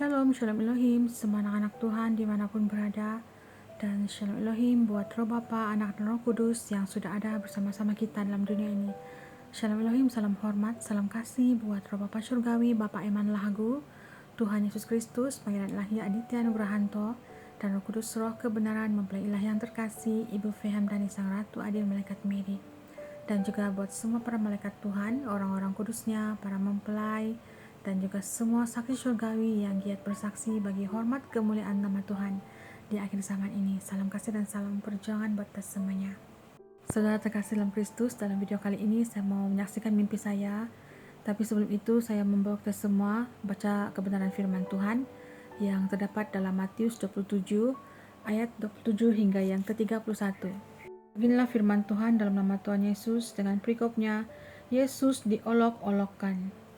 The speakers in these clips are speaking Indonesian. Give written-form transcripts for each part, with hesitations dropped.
Shalom, Shalom Elohim, semua anak-anak Tuhan dimanapun berada. Dan Shalom Elohim buat Roh Bapa, Anak dan Roh Kudus yang sudah ada bersama-sama kita dalam dunia ini. Shalom Elohim, salam hormat, salam kasih buat Roh Bapa Surgawi, Bapak Eman Lahagu, Tuhan Yesus Kristus, Pangeran Ilahi Aditya Nugrahanto, dan Roh Kudus Roh Kebenaran Mempelai Ilahi yang terkasih, Ibu Fehem dan Sang Ratu Adil Malaikat Mary. Dan juga buat semua para malaikat Tuhan, orang-orang kudusnya, para mempelai, dan juga semua saksi surgawi yang giat bersaksi bagi hormat kemuliaan nama Tuhan di akhir zaman ini. Salam kasih dan salam perjuangan buat kita semuanya. Saudara terkasih dalam Kristus, dalam video kali ini saya mau menyaksikan mimpi saya. Tapi sebelum itu saya membawa kita semua baca kebenaran firman Tuhan yang terdapat dalam Matius 27 ayat 27 hingga yang ke-31. Beginilah firman Tuhan dalam nama Tuhan Yesus. Dengan perikopnya, Yesus diolok-olokkan.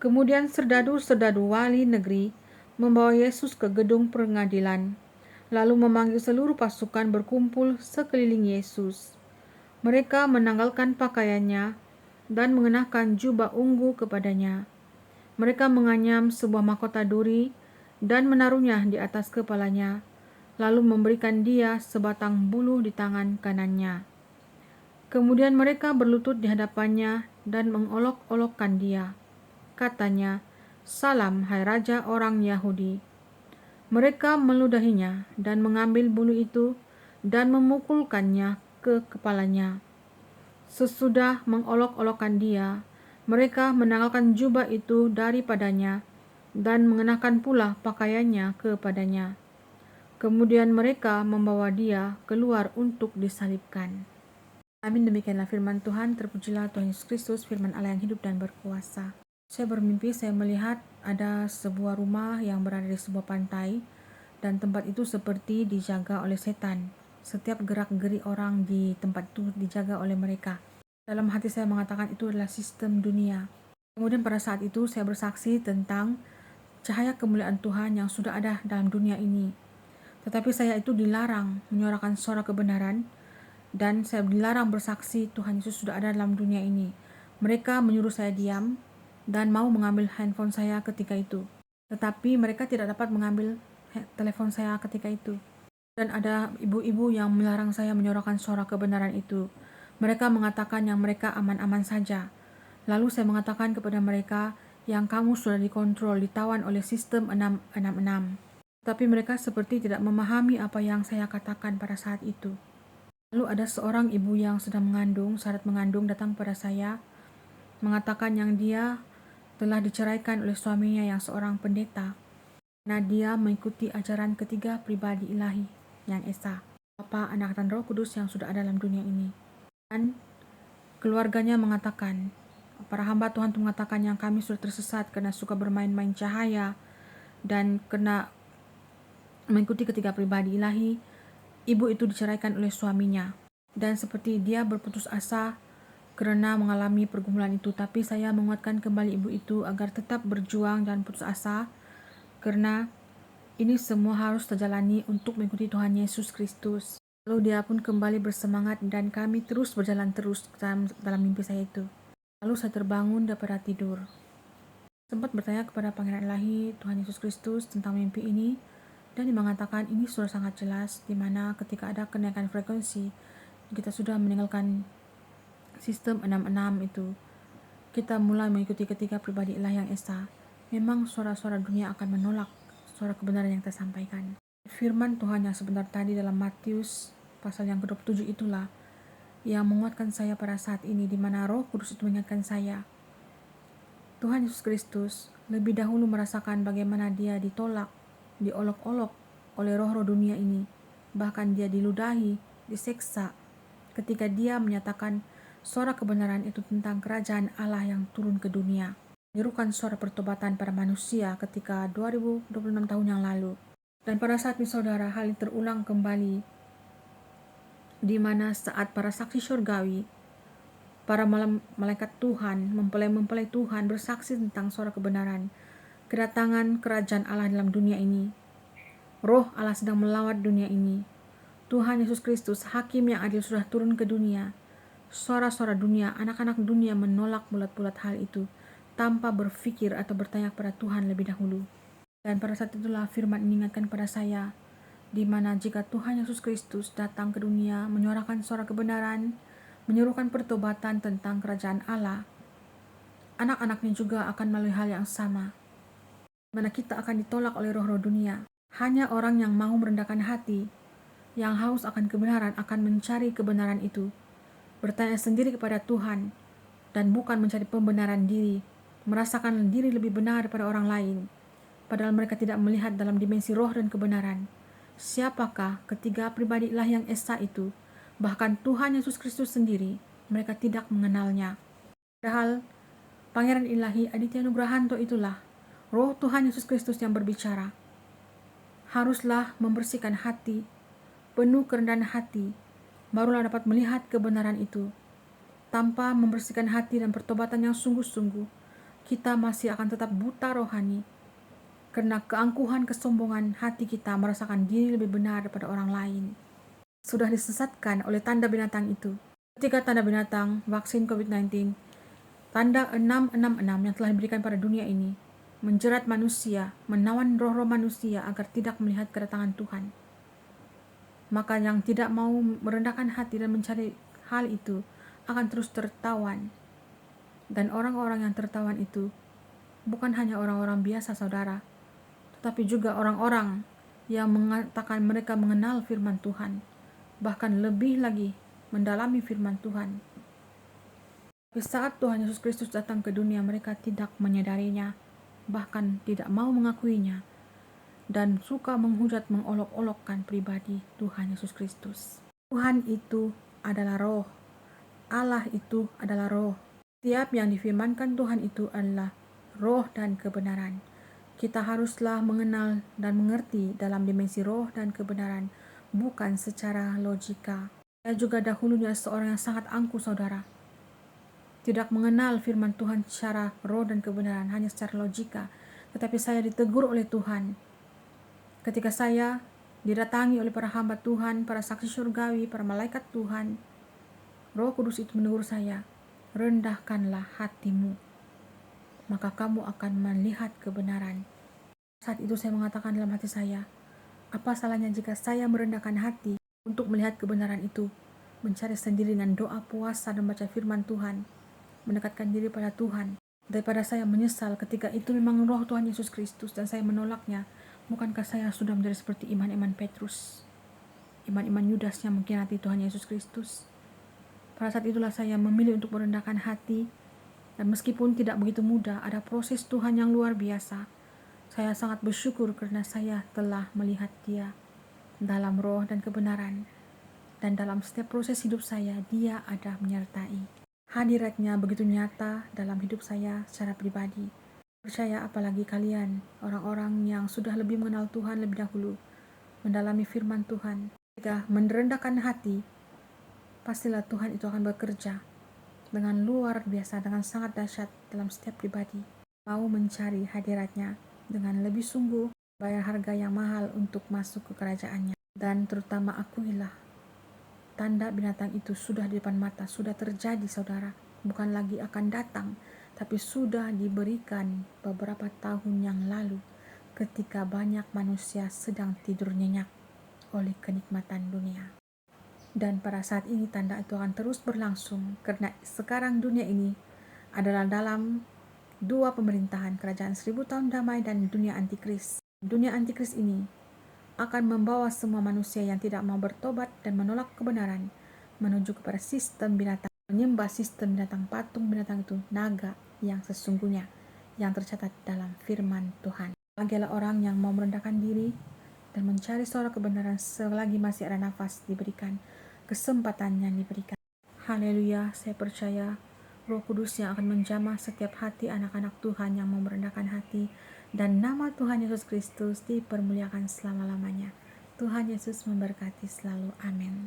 Kemudian serdadu-serdadu wali negeri membawa Yesus ke gedung pengadilan, lalu memanggil seluruh pasukan berkumpul sekeliling Yesus. Mereka menanggalkan pakaiannya dan mengenakan jubah ungu kepadanya. Mereka menganyam sebuah mahkota duri dan menaruhnya di atas kepalanya, lalu memberikan dia sebatang buluh di tangan kanannya. Kemudian mereka berlutut di hadapannya dan mengolok-olokkan dia. Katanya, "Salam, hai Raja orang Yahudi." Mereka meludahinya dan mengambil bulu itu dan memukulkannya ke kepalanya. Sesudah mengolok-olokkan dia, mereka menanggalkan jubah itu daripadanya dan mengenakan pula pakaiannya kepadanya. Kemudian mereka membawa dia keluar untuk disalibkan. Amin, demikianlah firman Tuhan. Terpujilah Tuhan Yesus Kristus, firman Allah yang hidup dan berkuasa. Saya bermimpi, saya melihat ada sebuah rumah yang berada di sebuah pantai, dan tempat itu seperti dijaga oleh setan. Setiap gerak-geri orang di tempat itu dijaga oleh mereka. Dalam hati saya mengatakan itu adalah sistem dunia. Kemudian pada saat itu saya bersaksi tentang cahaya kemuliaan Tuhan yang sudah ada dalam dunia ini. Tetapi saya itu dilarang menyuarakan suara kebenaran, dan saya dilarang bersaksi Tuhan Yesus sudah ada dalam dunia ini. Mereka menyuruh saya diam dan mau mengambil handphone saya ketika itu. Tetapi mereka tidak dapat mengambil telepon saya ketika itu. Dan ada ibu-ibu yang melarang saya menyuarakan suara kebenaran itu. Mereka mengatakan yang mereka aman-aman saja. Lalu saya mengatakan kepada mereka yang kamu sudah dikontrol, ditawan oleh sistem 666. Tapi mereka seperti tidak memahami apa yang saya katakan pada saat itu. Lalu ada seorang ibu yang sedang mengandung, syarat mengandung, datang pada saya, mengatakan yang dia telah diceraikan oleh suaminya yang seorang pendeta. Nah, dia mengikuti ajaran ketiga pribadi ilahi yang Esa, Bapa, Anak dan Roh Kudus yang sudah ada dalam dunia ini. Dan keluarganya mengatakan, para hamba Tuhan itu mengatakan yang kami sudah tersesat karena suka bermain-main cahaya dan kena mengikuti ketiga pribadi ilahi. Ibu itu diceraikan oleh suaminya, dan seperti dia berputus asa karena mengalami pergumulan itu. Tapi saya menguatkan kembali ibu itu agar tetap berjuang dan putus asa, karena ini semua harus terjalani untuk mengikuti Tuhan Yesus Kristus. Lalu dia pun kembali bersemangat dan kami terus berjalan terus dalam mimpi saya itu. Lalu saya terbangun daripada tidur. Sempat bertanya kepada Pangeran Ilahi Tuhan Yesus Kristus tentang mimpi ini, dan dia mengatakan ini sudah sangat jelas, di mana ketika ada kenaikan frekuensi, kita sudah meninggalkan sistem 66 itu. Kita mulai mengikuti ketiga pribadi ilahi yang Esa. Memang suara-suara dunia akan menolak suara kebenaran yang kita sampaikan. Firman Tuhan yang sebentar tadi dalam Matius pasal yang ke-27 itulah yang menguatkan saya pada saat ini, di mana Roh Kudus itu mengingatkan saya. Tuhan Yesus Kristus lebih dahulu merasakan bagaimana dia ditolak, diolok-olok oleh roh-roh dunia ini. Bahkan dia diludahi, diseksa ketika dia menyatakan suara kebenaran itu tentang kerajaan Allah yang turun ke dunia. Menyerukan suara pertobatan pada manusia ketika 2026 tahun yang lalu. Dan pada saat ini saudara, hal ini terulang kembali, di mana saat para saksi surgawi, para malaikat Tuhan, mempelai-mempelai Tuhan bersaksi tentang suara kebenaran, kedatangan kerajaan Allah dalam dunia ini. Roh Allah sedang melawat dunia ini. Tuhan Yesus Kristus, Hakim yang adil, sudah turun ke dunia. Suara-suara dunia, anak-anak dunia menolak bulat-bulat hal itu tanpa berpikir atau bertanya kepada Tuhan lebih dahulu. Dan pada saat itulah firman mengingatkan kepada saya, di mana jika Tuhan Yesus Kristus datang ke dunia menyuarakan suara kebenaran, menyerukan pertobatan tentang kerajaan Allah, anak-anaknya juga akan melalui hal yang sama, mana kita akan ditolak oleh roh-roh dunia. Hanya orang yang mau merendahkan hati, yang haus akan kebenaran, akan mencari kebenaran itu, bertanya sendiri kepada Tuhan, dan bukan mencari pembenaran diri, merasakan diri lebih benar daripada orang lain, padahal mereka tidak melihat dalam dimensi roh dan kebenaran. Siapakah ketiga pribadi ilah yang esa itu? Bahkan Tuhan Yesus Kristus sendiri, mereka tidak mengenalnya. Padahal Pangeran Ilahi Aditya Nugrahanto itulah Roh Tuhan Yesus Kristus yang berbicara. Haruslah membersihkan hati, penuh kerendahan hati, barulah dapat melihat kebenaran itu. Tanpa membersihkan hati dan pertobatan yang sungguh-sungguh, kita masih akan tetap buta rohani, karena keangkuhan kesombongan hati kita merasakan diri lebih benar daripada orang lain. Sudah disesatkan oleh tanda binatang itu. Ketika tanda binatang vaksin COVID-19, tanda 666 yang telah diberikan pada dunia ini, menjerat manusia, menawan roh-roh manusia agar tidak melihat kedatangan Tuhan. Maka yang tidak mau merendahkan hati dan mencari hal itu akan terus tertawan. Dan orang-orang yang tertawan itu bukan hanya orang-orang biasa, saudara, tetapi juga orang-orang yang mengatakan mereka mengenal firman Tuhan, bahkan lebih lagi mendalami firman Tuhan. Tapi saat Tuhan Yesus Kristus datang ke dunia, mereka tidak menyadarinya, bahkan tidak mau mengakuinya, dan suka menghujat mengolok-olokkan pribadi Tuhan Yesus Kristus. Tuhan itu adalah roh, Allah itu adalah roh. Setiap yang difirmankan Tuhan itu adalah roh dan kebenaran. Kita haruslah mengenal dan mengerti dalam dimensi roh dan kebenaran, bukan secara logika. Saya juga dahulunya seorang yang sangat angkuh, saudara. Tidak mengenal firman Tuhan secara roh dan kebenaran, hanya secara logika. Tetapi saya ditegur oleh Tuhan. Ketika saya didatangi oleh para hamba Tuhan, para saksi surgawi, para malaikat Tuhan, Roh Kudus itu menegur saya, rendahkanlah hatimu, maka kamu akan melihat kebenaran. Saat itu saya mengatakan dalam hati saya, apa salahnya jika saya merendahkan hati untuk melihat kebenaran itu, mencari sendiri dengan doa, puasa, dan baca firman Tuhan, mendekatkan diri pada Tuhan, daripada saya menyesal ketika itu memang roh Tuhan Yesus Kristus dan saya menolaknya. Bukankah saya sudah menjadi seperti iman-iman Petrus, iman-iman Yudas yang mengkhianati Tuhan Yesus Kristus? Pada saat itulah saya memilih untuk merendahkan hati, dan meskipun tidak begitu mudah, ada proses Tuhan yang luar biasa. Saya sangat bersyukur karena saya telah melihat Dia dalam roh dan kebenaran, dan dalam setiap proses hidup saya, Dia ada menyertai. Hadiratnya begitu nyata dalam hidup saya secara pribadi. Percaya apalagi kalian, orang-orang yang sudah lebih mengenal Tuhan lebih dahulu, mendalami firman Tuhan. Jika merendahkan hati, pastilah Tuhan itu akan bekerja dengan luar biasa, dengan sangat dahsyat dalam setiap pribadi. Mau mencari hadiratnya dengan lebih sungguh, bayar harga yang mahal untuk masuk ke kerajaannya. Dan terutama akuilah, tanda binatang itu sudah di depan mata, sudah terjadi, saudara. Bukan lagi akan datang, tapi sudah diberikan beberapa tahun yang lalu ketika banyak manusia sedang tidur nyenyak oleh kenikmatan dunia. Dan pada saat ini tanda itu akan terus berlangsung, karena sekarang dunia ini adalah dalam dua pemerintahan, kerajaan 1000 tahun damai dan dunia antikris. Dunia antikris ini akan membawa semua manusia yang tidak mau bertobat dan menolak kebenaran menuju kepada sistem binatang, menyembah sistem binatang, patung binatang itu, naga yang sesungguhnya yang tercatat dalam firman Tuhan. Bagilah orang yang mau merendahkan diri dan mencari suara kebenaran selagi masih ada nafas diberikan, kesempatan yang diberikan. Haleluya, saya percaya Roh Kudus yang akan menjamah setiap hati anak-anak Tuhan yang mau merendahkan hati, dan nama Tuhan Yesus Kristus dipermuliakan selama-lamanya. Tuhan Yesus memberkati selalu. Amin.